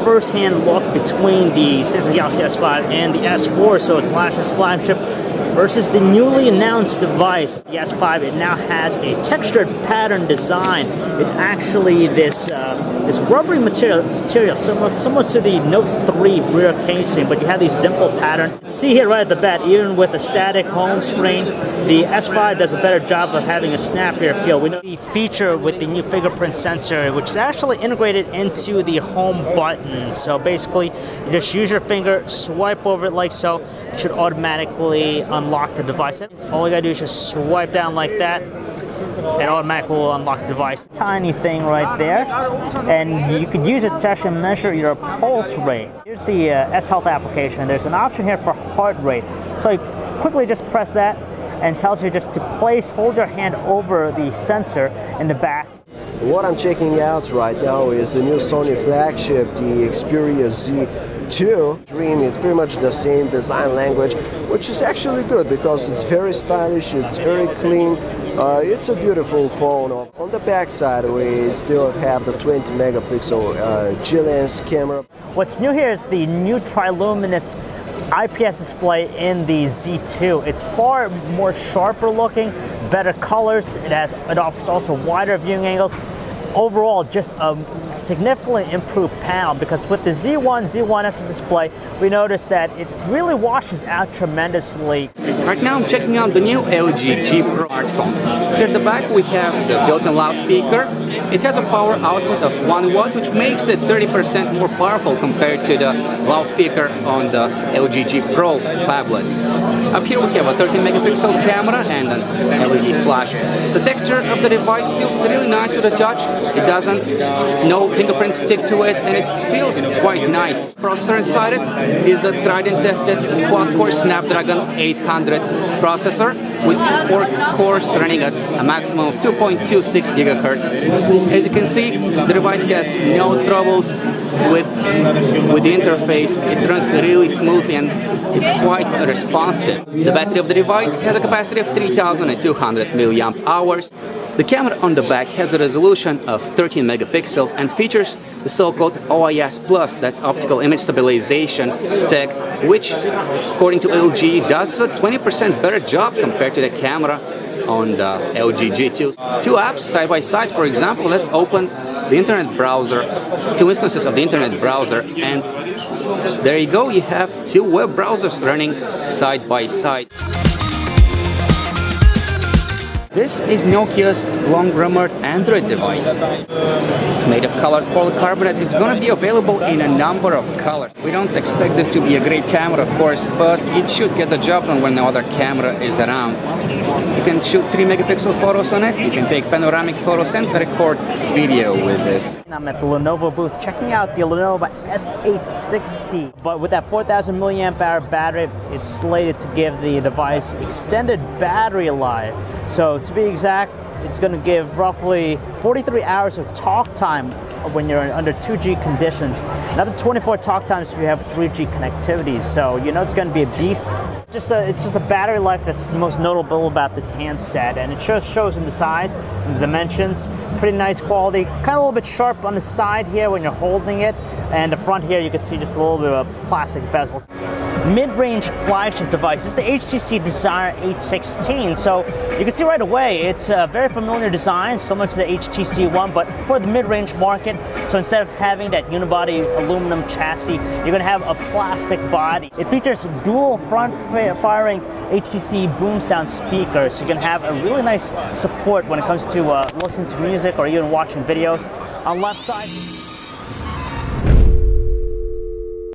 first-hand look between the Samsung Galaxy S5 and the S4, so it's last year's flagship, versus the newly announced device, the S5. It now has a textured pattern design. It's actually this rubbery material similar to the Note 3 rear casing, but you have these dimple pattern. See here right at the bat, even with a static home screen, the S5 does a better job of having a snappier feel. We know the feature with the new fingerprint sensor, which is actually integrated into the home button. So basically, you just use your finger, swipe over it like so. It should automatically unlock the device. All you gotta do is just swipe down like that. It automatically will unlock the device. Tiny thing right there, and you could use it to actually measure your pulse rate. Here's the S Health application. There's an option here for heart rate. So you quickly just press that, and it tells you just to hold your hand over the sensor in the back. What I'm checking out right now is the new Sony flagship, the Xperia Z2. Dream is pretty much the same design language, which is actually good because it's very stylish, it's very clean. It's a beautiful phone. On the back side, we still have the 20 megapixel G-lens camera. What's new here is the new triluminous IPS display in the Z2. It's far more sharper looking, better colors. It offers also wider viewing angles. Overall, just a significantly improved panel, because with the Z1's display, we noticed that it really washes out tremendously. Right now I'm checking out the new LG G Pro smartphone. Here at the back we have the built-in loudspeaker. It has a power output of 1 watt, which makes it 30% more powerful compared to the loudspeaker on the LG G Pro phablet. Up here we have a 13 megapixel camera and an LED flash. The texture of the device feels really nice to the touch. It doesn't, no fingerprints stick to it, and it feels quite nice. Processor inside it is the tried and tested quad-core Snapdragon 800 processor with 4 cores running at a maximum of 2.26 gigahertz. As you can see, the device has no troubles with the interface. It runs really smoothly and it's quite responsive. The battery of the device has a capacity of 3,200 mAh. The camera on the back has a resolution of 13 megapixels and features the so-called OIS Plus, that's optical image stabilization tech, which, according to LG, does a 20% better job compared to the camera on the LG G2. Two apps side by side, for example. Let's open the internet browser, two instances of the internet browser, and there you go, you have two web browsers running side by side. This is Nokia's long-rumored Android device. It's made of colored polycarbonate. It's going to be available in a number of colors. We don't expect this to be a great camera, of course, but it should get the job done when no other camera is around. You can shoot 3 megapixel photos on it. You can take panoramic photos and record video with this. I'm at the Lenovo booth checking out the Lenovo S860. But with that 4,000 milliamp hour battery, it's slated to give the device extended battery life. So to be exact, it's going to give roughly 43 hours of talk time when you're under 2G conditions. Another 24 talk times if you have 3G connectivity. So you know it's going to be a beast. It's just the battery life that's the most notable about this handset, and it shows in the size and the dimensions. Pretty nice quality. Kind of a little bit sharp on the side here when you're holding it, and the front here you can see just a little bit of a plastic bezel. Mid-range flagship device. This is the HTC Desire 816. So you can see right away it's a very familiar design, similar to the HTC One, but for the mid-range market. So instead of having that unibody aluminum chassis, you're going to have a plastic body. It features dual front-firing HTC boom sound speakers. So you're going to have a really nice support when it comes to listening to music or even watching videos. On the left side,